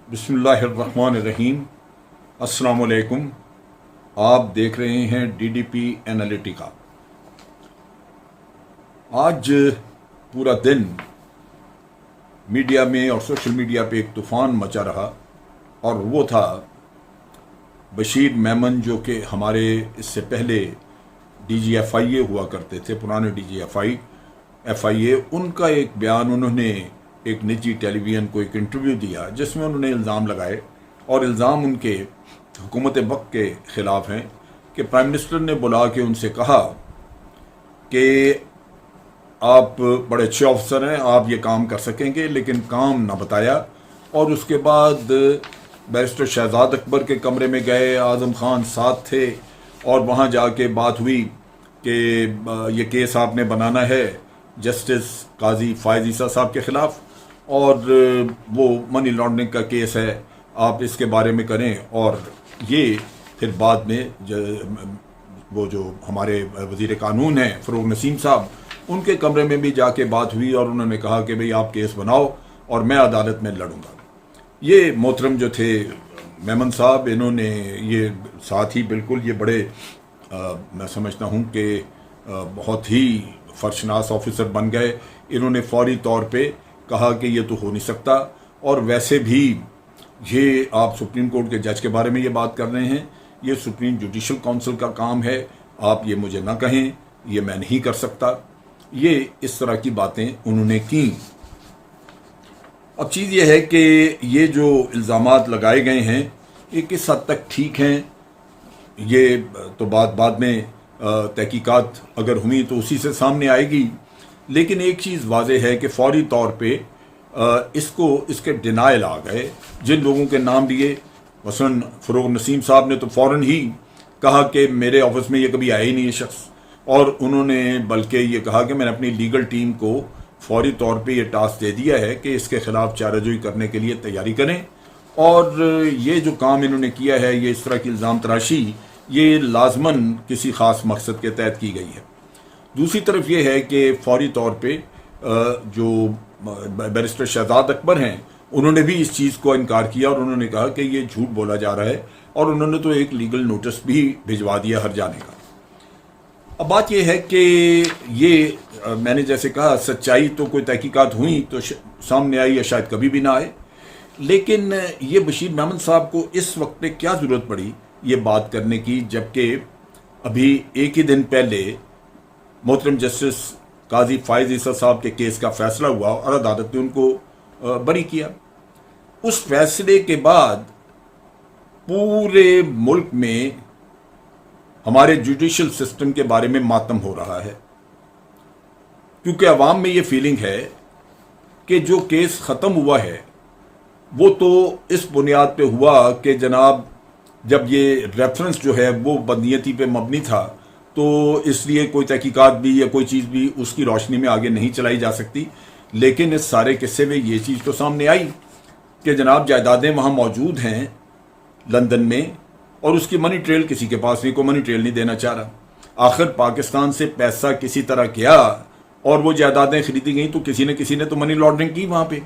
बिस्मिल्लाहिर्रहमानिर्रहीम। अस्सलाम वालेकुम। आप देख रहे हैं डीडीपी एनालिटिका। आज पूरा दिन मीडिया में और सोशल मीडिया पे एक तूफ़ान मचा रहा और वो था बशीर मेमन, जो कि हमारे इससे पहले DGFIA हुआ करते थे, पुराने DGFIA। उनका एक बयान, उन्होंने एक निजी टेलीविज़न को एक इंटरव्यू दिया जिसमें उन्होंने इल्ज़ाम लगाए, और इल्ज़ाम उनके हुकूमत वक्त के ख़िलाफ़ हैं कि प्राइम मिनिस्टर ने बुला के उनसे कहा कि आप बड़े अच्छे ऑफिसर हैं, आप ये काम कर सकेंगे, लेकिन काम ना बताया। और उसके बाद बैरिस्टर शहजाद अकबर के कमरे में गए, आज़म खान साथ थे, और वहाँ जाके बात हुई कि ये केस आपने बनाना है जस्टिस काजी फायज़ ईसा साहब के ख़िलाफ़, और वो मनी लॉन्ड्रिंग का केस है, आप इसके बारे में करें। और ये फिर बाद में वो जो हमारे वज़ीर कानून हैं फ़रूक नसीम साहब, उनके कमरे में भी जाके बात हुई और उन्होंने कहा कि भाई आप केस बनाओ और मैं अदालत में लड़ूंगा। ये मोहतरम जो थे मेमन साहब, इन्होंने ये साथ ही बिल्कुल ये बड़े मैं समझता हूँ कि बहुत ही फर्शनास ऑफिसर बन गए। इन्होंने फौरी तौर पे कहा कि ये तो हो नहीं सकता, और वैसे भी ये आप सुप्रीम कोर्ट के जज के बारे में ये बात कर रहे हैं, ये सुप्रीम जुडिशल काउंसिल का काम है, आप ये मुझे ना कहें, ये मैं नहीं कर सकता। ये इस तरह की बातें उन्होंने की। अब चीज़ ये है कि ये जो इल्ज़ामात लगाए गए हैं ये किस हद तक ठीक हैं, ये तो बाद में तहकीकात अगर हुई तो उसी से सामने आएगी। लेकिन एक चीज़ वाज़ेह है कि फौरी तौर पे इसके डिनायल आ गए। जिन लोगों के नाम लिए, मसलन फ़रूक नसीम साहब ने तो फ़ौरन ही कहा कि मेरे ऑफिस में ये कभी आया ही नहीं ये शख्स, और उन्होंने बल्कि ये कहा कि मैंने अपनी लीगल टीम को फौरी तौर पे ये टास्क दे दिया है कि इसके ख़िलाफ़ चाराजोई करने के लिए तैयारी करें। और ये जो काम इन्होंने किया है, ये इस तरह की इल्ज़ाम तराशी, ये लाजमन किसी ख़ास मकसद के तहत की गई है। दूसरी तरफ ये है कि फौरी तौर पे जो बैरिस्टर शहजाद अकबर हैं, उन्होंने भी इस चीज़ को इनकार किया और उन्होंने कहा कि ये झूठ बोला जा रहा है, और उन्होंने तो एक लीगल नोटिस भी भिजवा दिया हर जाने का। अब बात यह है कि ये मैंने जैसे कहा, सच्चाई तो कोई तहकीकात हुई तो सामने आई या शायद कभी भी ना आए, लेकिन ये बशीर मेमन साहब को इस वक्त पे क्या ज़रूरत पड़ी ये बात करने की, जबकि अभी एक ही दिन पहले मोहतरम जस्टिस काजी फायज़ ईसा साहब के केस का फैसला हुआ और अदालत ने उनको बरी किया। उस फैसले के बाद पूरे मुल्क में हमारे जुडिशल सिस्टम के बारे में मातम हो रहा है, क्योंकि अवाम में ये फीलिंग है कि जो केस ख़त्म हुआ है वो तो इस बुनियाद पे हुआ कि जनाब जब ये रेफरेंस जो है वो बदनीयती पे मबनी था, तो इसलिए कोई तहकीकात भी या कोई चीज़ भी उसकी रोशनी में आगे नहीं चलाई जा सकती। लेकिन इस सारे किस्से में ये चीज़ तो सामने आई कि जनाब जायदादें वहाँ मौजूद हैं लंदन में, और उसकी मनी ट्रेल किसी के पास नहीं, कोई मनी ट्रेल नहीं देना चाह रहा। आखिर पाकिस्तान से पैसा किसी तरह गया और वो जायदादें खरीदी गई, तो किसी ने तो मनी लॉन्ड्रिंग की वहाँ पे।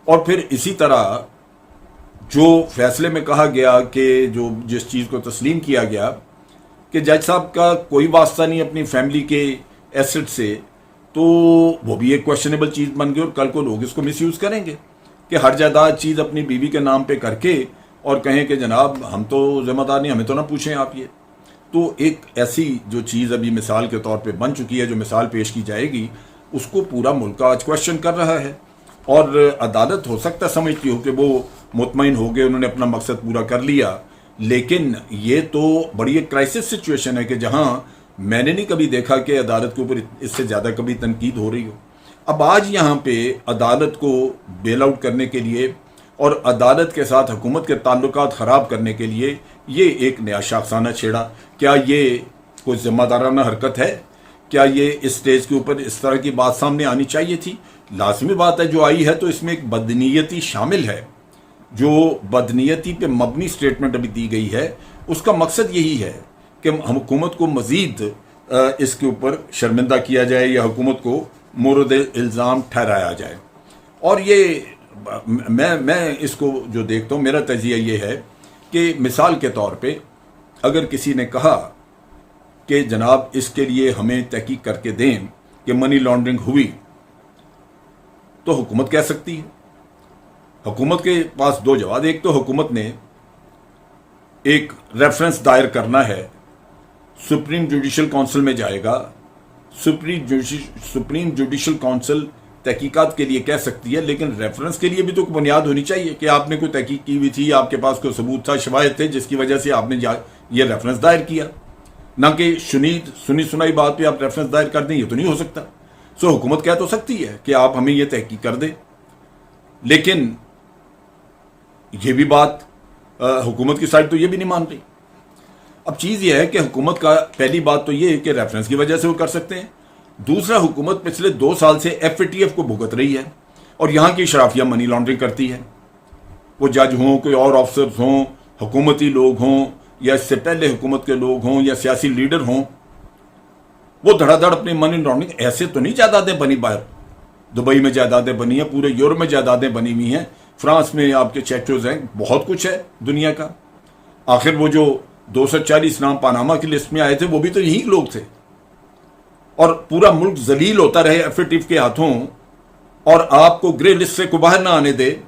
और फिर इसी तरह जो फैसले में कहा गया कि जो जिस चीज़ को तस्लीम किया गया कि जज साहब का कोई वास्ता नहीं अपनी फैमिली के एसेट से, तो वो भी एक क्वेश्चनेबल चीज़ बन गई, और कल को लोग इसको मिसयूज़ करेंगे कि हर जायदाद चीज़ अपनी बीवी के नाम पे करके और कहें कि जनाब हम तो जिम्मेदार नहीं, हमें तो ना पूछें आप ये। तो एक ऐसी जो चीज़ अभी मिसाल के तौर पे बन चुकी है, जो मिसाल पेश की जाएगी, उसको पूरा मुल्क आज क्वेश्चन कर रहा है। और अदालत हो सकता समझती हो कि वो मुतमईन हो गए, उन्होंने अपना मकसद पूरा कर लिया, लेकिन ये तो बड़ी एक क्राइसिस सिचुएशन है कि जहां मैंने नहीं कभी देखा कि अदालत के ऊपर इससे ज़्यादा कभी तनकीद हो रही हो। अब आज यहाँ पे अदालत को बेल आउट करने के लिए और अदालत के साथ हुकूमत के ताल्लुकात ख़राब करने के लिए ये एक नया शाखसाना छेड़ा। क्या ये कोई ज़िम्मेदाराना हरकत है? क्या ये इस स्टेज के ऊपर इस तरह की बात सामने आनी चाहिए थी? लाजमी बात है, जो आई है तो इसमें एक बदनीयती शामिल है। जो बदनीयती पे मबनी स्टेटमेंट अभी दी गई है, उसका मकसद यही है कि हम हुकूमत को मज़ीद इसके ऊपर शर्मिंदा किया जाए या हुकूमत को मोरद इल्ज़ाम ठहराया जाए। और ये मैं इसको जो देखता हूँ, मेरा तजिया ये है कि मिसाल के तौर पे अगर किसी ने कहा कि जनाब इसके लिए हमें तहकीक करके दें कि मनी लॉन्ड्रिंग हुई, तो हुकूमत कह सकती है। हुकूमत के पास दो जवाब, एक तो हुकूमत ने एक रेफरेंस दायर करना है, सुप्रीम जुडिशल काउंसिल में जाएगा, सुप्रीम जुडिशल काउंसिल तहकीकात के लिए कह सकती है, लेकिन रेफरेंस के लिए भी तो बुनियाद होनी चाहिए कि आपने कोई तहकीक की हुई थी, आपके पास कोई सबूत था, शवाहिद थे जिसकी वजह से आपने ये रेफरेंस दायर किया, ना कि सुनी सुनाई बात पे आप रेफरेंस दायर कर दें, ये तो नहीं हो सकता। सो हुकूमत कह तो सकती है कि आप हमें ये तहकीक कर दें, लेकिन ये भी बात हुकूमत की साइड तो ये भी नहीं मान रही। अब चीज़ ये है कि हुकूमत का पहली बात तो ये है कि रेफरेंस की वजह से वो कर सकते हैं, दूसरा हुकूमत पिछले 2 साल से FATF को भुगत रही है और यहाँ की शराफिया मनी लॉन्ड्रिंग करती है। वो जज हों, कोई और ऑफिसर्स हों, हुकूमती लोग हों, या इससे पहले हुकूमत के लोग हों, या सियासी लीडर हों, वो धड़ाधड़ अपनी मनी लॉन्ड्रिंग, ऐसे तो नहीं जायदादें बनी बाहर, दुबई में जायदादें बनी हैं, पूरे यूरोप में जायदादें बनी हुई हैं, फ्रांस में आपके चैटोज हैं, बहुत कुछ है दुनिया का। आखिर वो जो 240 नाम पानामा की लिस्ट में आए थे वो भी तो यही लोग थे, और पूरा मुल्क जलील होता रहे FATF के हाथों और आपको ग्रे लिस्ट से को बाहर ना आने दे,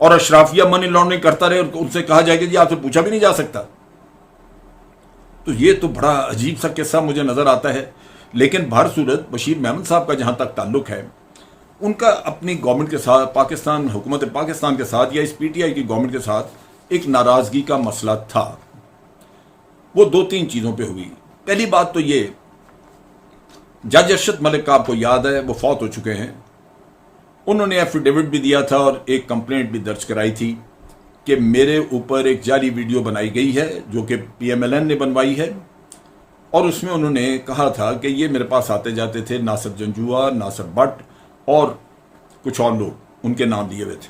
और अशराफिया मनी लॉन्ड्रिंग करता रहे और उनसे कहा जाएगा जी आपसे पूछा भी नहीं जा सकता। तो ये तो बड़ा अजीब सा किस्सा मुझे नजर आता है। लेकिन बहर सूरत बशीर मेमन साहब का जहां तक ताल्लुक है, उनका अपनी गवर्नमेंट के साथ, पाकिस्तान हुकूमत पाकिस्तान के साथ या इस PTI की गवर्नमेंट के साथ एक नाराजगी का मसला था। वो 2-3 चीजों पे हुई। पहली बात तो ये, जज अरशद मलिक का आपको याद है वो फौत हो चुके हैं, उन्होंने एफिडेविट भी दिया था और एक कंप्लेंट भी दर्ज कराई थी कि मेरे ऊपर एक जाली वीडियो बनाई गई है जो कि PMLN ने बनवाई है, और उसमें उन्होंने कहा था कि ये मेरे पास आते जाते थे नासिर जंजुआ, नासिर भट्ट और कुछ और लोग, उनके नाम दिए हुए थे,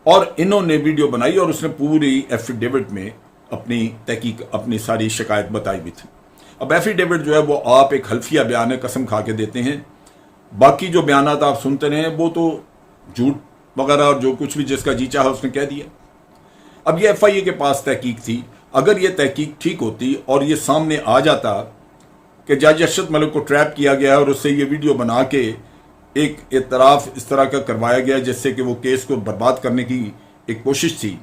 और इन्होंने वीडियो बनाई और उसने पूरी एफिडेविट में अपनी तहकीक, अपनी सारी शिकायत बताई भी थी। अब एफिडेविट जो है वो आप एक हल्फिया बयान है, कसम खा के देते हैं, बाकी जो बयानात आप सुनते रहे वो तो झूठ वगैरह और जो कुछ भी जिसका जी चाहा उसने कह दिया। अब ये FIA के पास तहकीक थी, अगर ये तहकीक ठीक होती और ये सामने आ जाता कि जज अरशद मलिक को ट्रैप किया गया और उससे ये वीडियो बना के एक इतराफ़ इस तरह का करवाया गया जिससे कि वो केस को बर्बाद करने की एक कोशिश थी,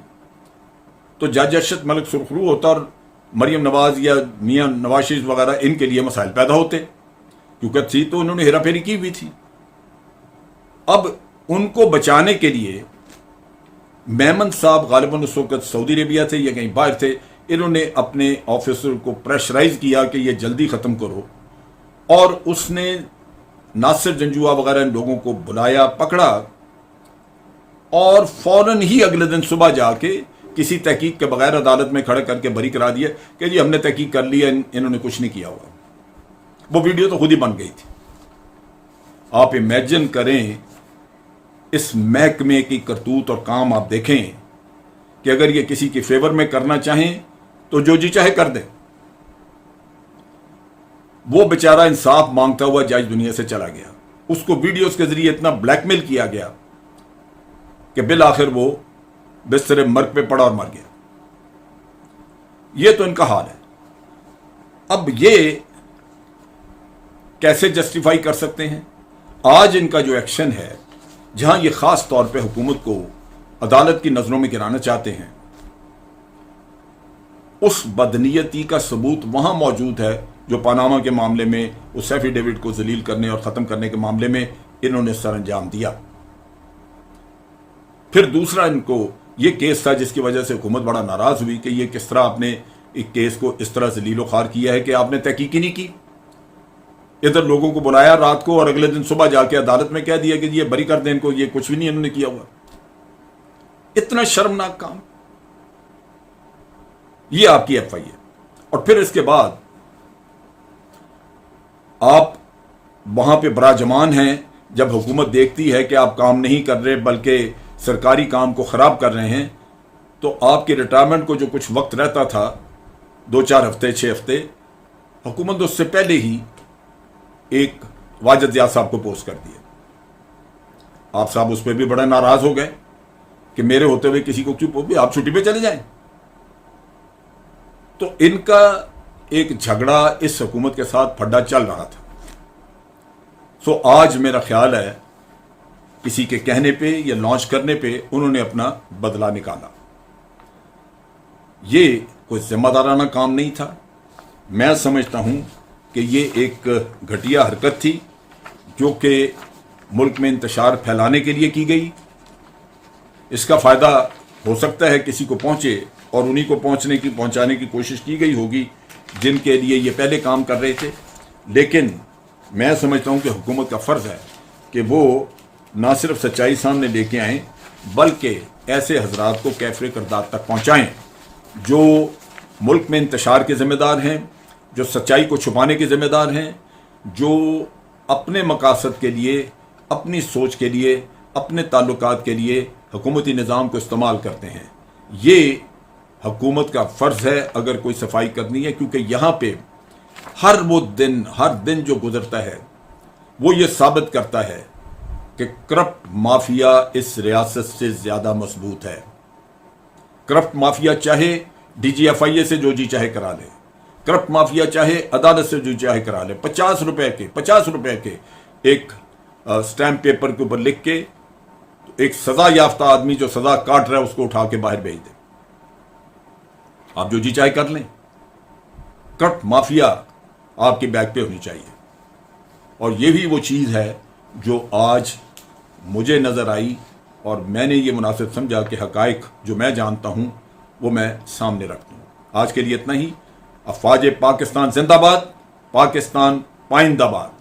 तो जज अरशद मलिक सुरखरू होता और मरियम नवाज या मियाँ नवाज शरीफ वगैरह इनके लिए मसाइल पैदा होते, क्योंकि थी तो उन्होंने हेरा फेरी की हुई थी। अब उनको बचाने के लिए मेमन साहब गालिबन उस वक्त सऊदी अरेबिया थे या कहीं बाहर थे, इन्होंने अपने ऑफिसर को प्रेशराइज किया कि ये जल्दी ख़त्म करो, और उसने नासिर जंजुआ वगैरह इन लोगों को बुलाया, पकड़ा, और फौरन ही अगले दिन सुबह जाके किसी तहकीक के बगैर अदालत में खड़े करके बरी करा दिया कि जी हमने तहकीक कर ली है, इन्होंने कुछ नहीं किया हुआ। वो वीडियो तो खुद ही बन गई थी। आप इमेजिन करें इस महकमे की करतूत और काम आप देखें कि अगर ये किसी के फेवर में करना चाहें तो जो जी चाहे कर दे। वो बेचारा इंसाफ मांगता हुआ जज दुनिया से चला गया, उसको वीडियोस के जरिए इतना ब्लैकमेल किया गया कि बिल आखिर वो बिस्तर मर्ग पे पड़ा और मर गया। ये तो इनका हाल है। अब ये कैसे जस्टिफाई कर सकते हैं? आज इनका जो एक्शन है, जहां ये खास तौर पे हुकूमत को अदालत की नजरों में गिराना चाहते हैं, उस बदनीयती का सबूत वहां मौजूद है जो पनामा के मामले में उस एफिडेविट को जलील करने और ख़त्म करने के मामले में इन्होंने सर अंजाम दिया। फिर दूसरा इनको ये केस था जिसकी वजह से हुकूमत बड़ा नाराज हुई कि ये किस तरह आपने एक केस को इस तरह जलीलो खार किया है कि आपने तहकीक ही नहीं की। इधर लोगों को बुलाया रात को और अगले दिन सुबह जाके अदालत में कह दिया कि ये बरी कर दें इनको, ये कुछ भी नहीं इन्होंने किया हुआ। इतना शर्मनाक काम, ये आपकी FIA। और फिर इसके बाद आप वहां पे बराजमान हैं, जब हुकूमत देखती है कि आप काम नहीं कर रहे बल्कि सरकारी काम को खराब कर रहे हैं, तो आपके रिटायरमेंट को जो कुछ वक्त रहता था 2-4 हफ्ते 6 हफ्ते, हुकूमत उससे पहले ही एक वाजिद याद साहब को पोस्ट कर दिया। आप साहब उस पर भी बड़ा नाराज हो गए कि मेरे होते हुए किसी को क्यों भी आप छुट्टी पे चले जाएं। तो इनका एक झगड़ा इस हुकूमत के साथ फड्डा चल रहा था। सो आज मेरा ख्याल है किसी के कहने पे या लॉन्च करने पे उन्होंने अपना बदला निकाला। ये कोई जिम्मेदाराना काम नहीं था। मैं समझता हूं कि ये एक घटिया हरकत थी जो कि मुल्क में इंतशार फैलाने के लिए की गई। इसका फ़ायदा हो सकता है किसी को पहुंचे और उन्हीं को पहुंचाने की कोशिश की गई होगी जिनके लिए ये पहले काम कर रहे थे। लेकिन मैं समझता हूं कि हुकूमत का फ़र्ज़ है कि वो ना सिर्फ सच्चाई सामने लेके आएँ बल्कि ऐसे हजरात को कैफ़रे किरदार तक पहुंचाएं जो मुल्क में इंतशार के ज़िम्मेदार हैं, जो सच्चाई को छुपाने के ज़िम्मेदार हैं, जो अपने मकासद के लिए, अपनी सोच के लिए, अपने ताल्लुकात के लिए हुकूमती निज़ाम को इस्तेमाल करते हैं। ये हुकूमत का फ़र्ज़ है अगर कोई सफाई करनी है, क्योंकि यहाँ पे हर दिन जो गुजरता है वो ये साबित करता है कि करप्ट माफिया इस रियासत से ज़्यादा मजबूत है। करप्ट माफिया चाहे DGFIA से जो जी चाहे करा ले, करप्ट माफिया चाहे अदालत से जो चाहे करा ले, 50 रुपए के एक स्टैम्प पेपर के ऊपर लिख के एक सजा याफ्ता आदमी जो सजा काट रहा है उसको उठा के बाहर भेज दे। आप जो जी चाहे कर लें, करप्ट माफिया आपके बैग पे होनी चाहिए। और ये भी वो चीज़ है जो आज मुझे नज़र आई और मैंने ये मुनासिब समझा कि हकाइक जो मैं जानता हूँ वो मैं सामने रख दूँ। आज के लिए इतना ही। अफ़वाज पाकिस्तान जिंदाबाद, पाकिस्तान पाइंदाबाद।